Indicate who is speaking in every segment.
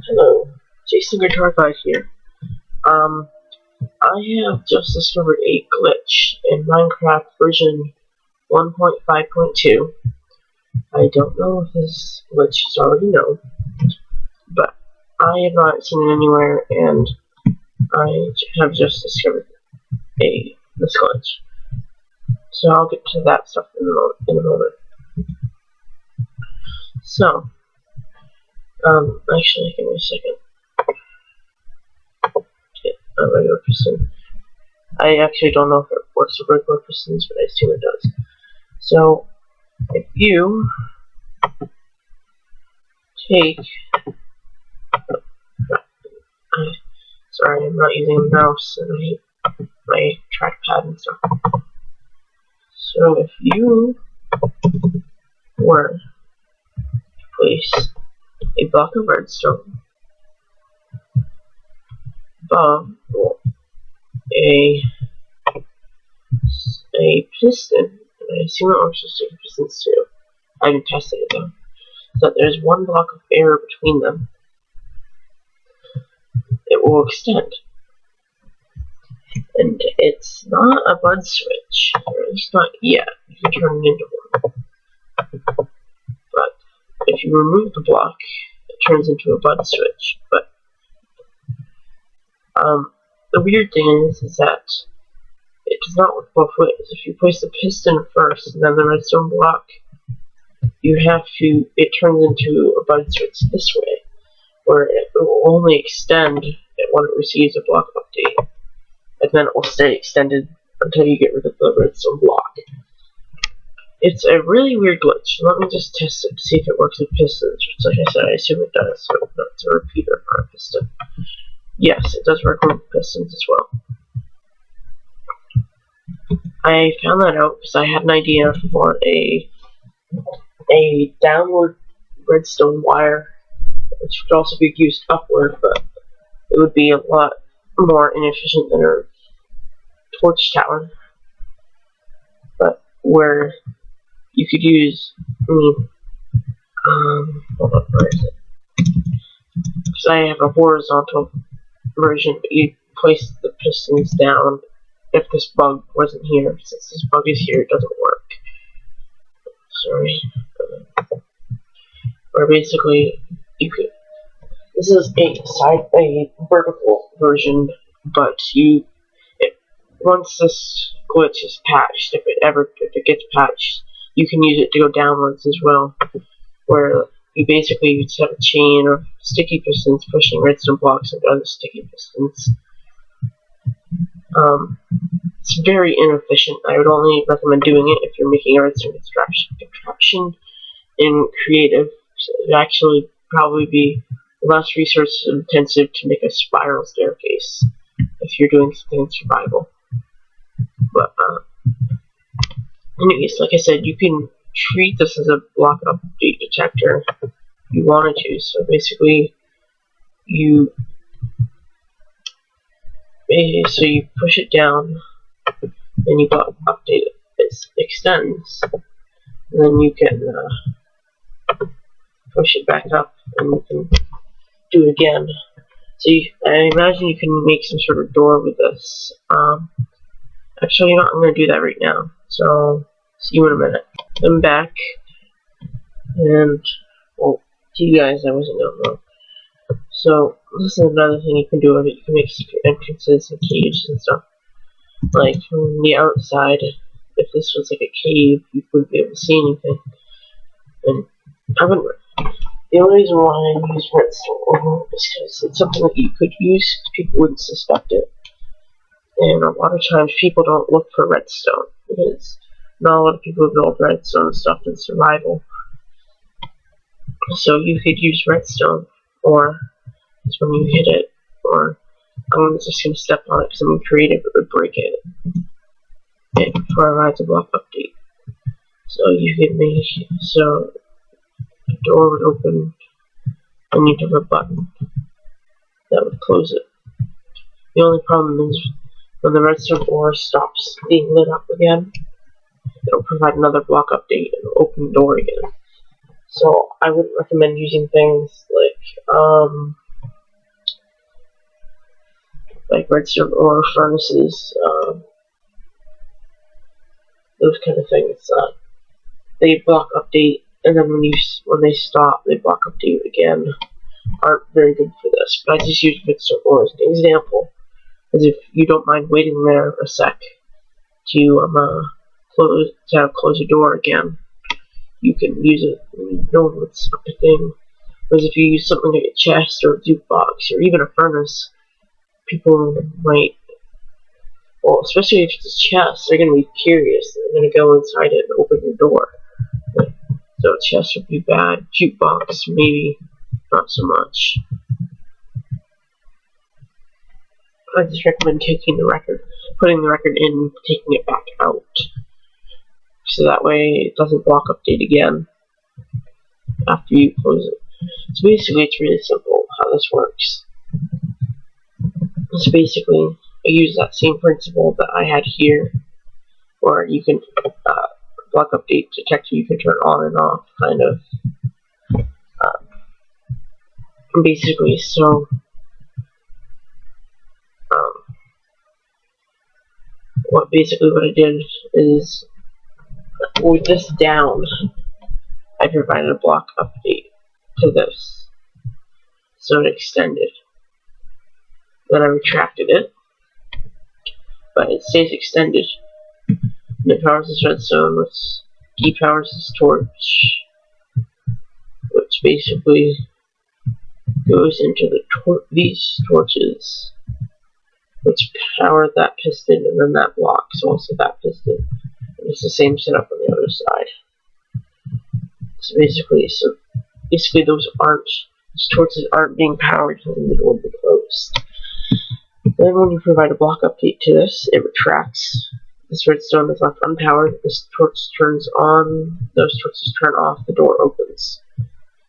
Speaker 1: Hello, Jason Guitar Guy here. I have just discovered a glitch in Minecraft version 1.5.2. I don't know if this glitch is already known, but I have not seen it anywhere, and I have just discovered this glitch. So I'll get to that stuff in a moment. So, actually, give me a second. A regular piston. I actually don't know if it works with regular pistons, but I assume it does. So, if you take... sorry, I'm not using a mouse and I hate my trackpad and stuff. So, if you were to place a block of redstone above a piston, and I assume it works with sticky pistons too. I haven't tested it though. So that there's one block of air between them. It will extend. And it's not a bud switch, or at least not yet. You can turn it into one. But if you remove the block, it turns into a bud switch. But the weird thing is that it does not work both ways. If you place the piston first and then the redstone block, it turns into a bud switch this way, where it will only extend when it receives a block update, and then it will stay extended until you get rid of the redstone block. It's a really weird glitch. Let me just test it to see if it works with pistons, which, like I said, I assume it does, so it's a repeater for a piston. Yes, it does work with pistons as well. I found that out because I had an idea for a downward redstone wire, which could also be used upward, but it would be a lot more inefficient than a torch tower. But where you could use, hold on, where is it? Because I have a horizontal version, but you place the pistons down if this bug wasn't here. Since this bug is here, it doesn't work. Sorry. Where basically this is a vertical version, but once this glitch is patched, if it gets patched, you can use it to go downwards as well, where you basically just have a chain of sticky pistons pushing redstone blocks into other sticky pistons. It's very inefficient. I would only recommend doing it if you're making a redstone contraption in creative. So it would actually probably be less resource intensive to make a spiral staircase if you're doing something in survival. But anyways, like I said, you can treat this as a block update detector if you wanted to. So basically, you push it down and you update it. It extends, and then you can push it back up and you can do it again. So I imagine you can make some sort of door with this. Actually, you know, I'm going to do that right now. So, see you in a minute. I'm back, and, well, to you guys, I wasn't going to know. So, this is another thing you can do with it. You can make secret entrances and caves and stuff. Like, from the outside, if this was like a cave, you wouldn't be able to see anything. And I wouldn't. The only reason why I use redstone is because it's something that you could use, people wouldn't suspect it. And a lot of times people don't look for redstone, because not a lot of people build redstone stuff in survival. So you could use redstone, or it's when you hit it, or I'm just going to step on it because I'm creative, it would break it. And before I write the block update. So you could make, so the door would open, and you'd have a button that would close it. The only problem is when the redstone ore stops being lit up again, it'll provide another block update and open the door again. So I wouldn't recommend using things like like redstone ore furnaces, those kind of things. They block update, and then when they stop, they block update again. Aren't very good for this, but I just use redstone ore as an example. As if you don't mind waiting there a sec to close your door again, you can use it when you know what's up to thing. Whereas if you use something like a chest or a jukebox or even a furnace, people might, well, especially if it's a chest, they're going to be curious. They're going to go inside it and open your door. So a chest would be bad. Jukebox, maybe not so much. I just recommend putting the record in, taking it back out. So that way it doesn't block update again after you close it. So basically it's really simple how this works. So basically I use that same principle that I had here, where you can block update detector you can turn on and off, kind of. Basically, so what I did is, with this down, I provided a block update to this, so it extended. Then I retracted it, but it stays extended. And it powers this redstone, which depowers this torch, which basically goes into these torches, which power that piston, and then that blocks also that piston. And it's the same setup on the other side. So basically those torches aren't being powered when the door will be closed. Then when you provide a block update to this, it retracts. This redstone is left unpowered. This torch turns on. Those torches turn off. The door opens.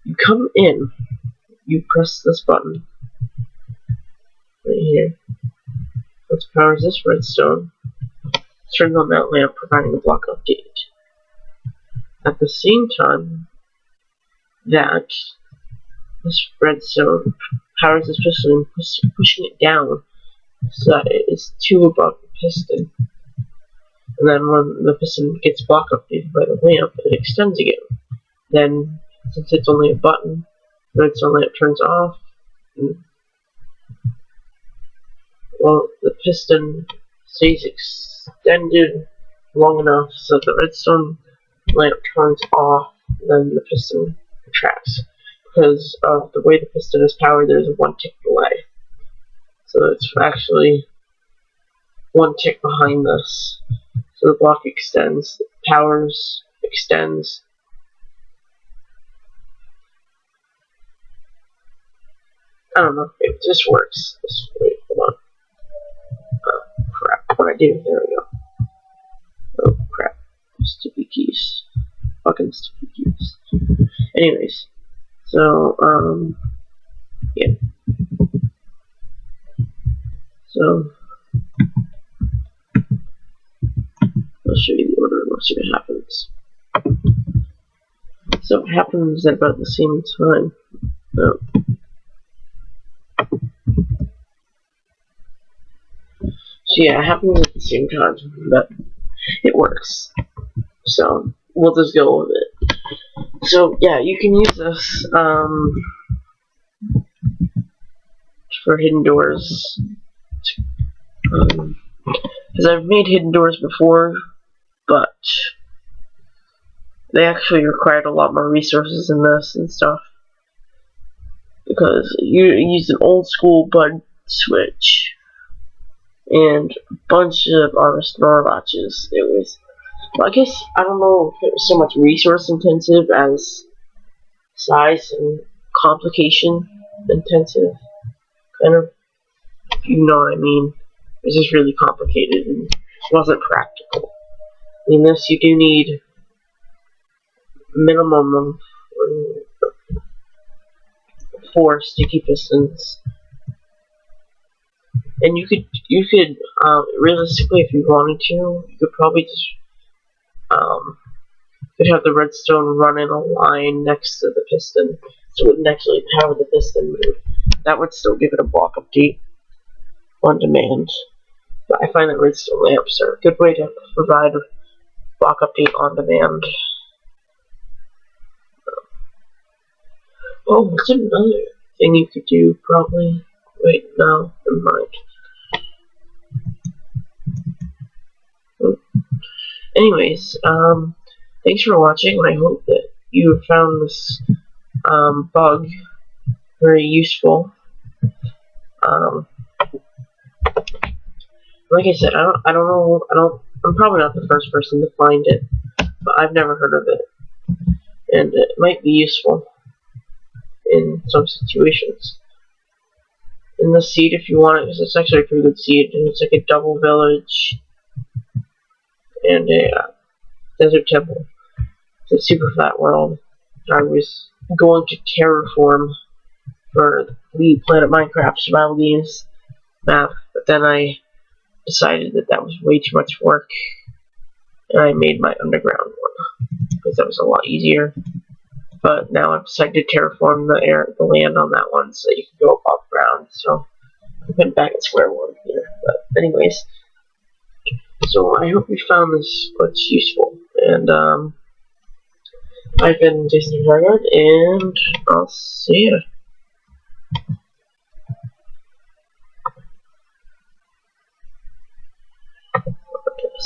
Speaker 1: You come in. You press this button right here, which powers this redstone. Turns on that lamp, providing a block update. At the same time that this redstone powers this piston, pushing it down so that it is 2 above the piston. And then when the piston gets block updated by the lamp, it extends again. Then, since it's only a button, the redstone lamp turns off. Well, the piston stays extended long enough so the redstone lamp turns off, and then the piston retracts. Because of the way the piston is powered, there's a 1 tick delay. So it's actually 1 tick behind this. So the block extends, powers, extends. I don't know, it just works. Wait, hold on. Crap, what I do, there we go. Oh crap, stupid keys. Fucking stupid keys. Anyways, so, yeah. So, I'll show you the order and we'll see what happens. So it happens at about the same time. Oh. So yeah, it happens at the same time, but it works. So we'll just go with it. So yeah, you can use this for hidden doors. Because I've made hidden doors before, but they actually required a lot more resources than this and stuff. Because you used an old school bud switch and a bunch of armor watches. It was, well, I guess, I don't know if it was so much resource intensive as size and complication intensive, kind of, if you know what I mean. It was just really complicated and wasn't practical. I mean, this, you do need minimum of 4 sticky pistons. And you could realistically, if you wanted to, you could probably just could have the redstone run in a line next to the piston, so it wouldn't actually power the piston, but that would still give it a block update. on demand. But I find that redstone lamps are a good way to provide a block update on demand. Oh, what's another thing you could do, probably? Wait, no, never mind. Anyways, thanks for watching, and I hope that you have found this bug very useful. Like I said, I'm probably not the first person to find it, but I've never heard of it, and it might be useful in some situations. And the seed, if you want it, because it's actually a pretty good seed, and it's like a double village and a desert temple. It's a super flat world. I was going to terraform for the Planet Minecraft survival games map, but then I decided that that was way too much work, and I made my underground one because that was a lot easier. But now I've decided to terraform the land on that one so that you can go above ground. So I'm putting back at square one here. But anyways, so I hope you found this much useful. And I've been Jason Hargard, and I'll see ya.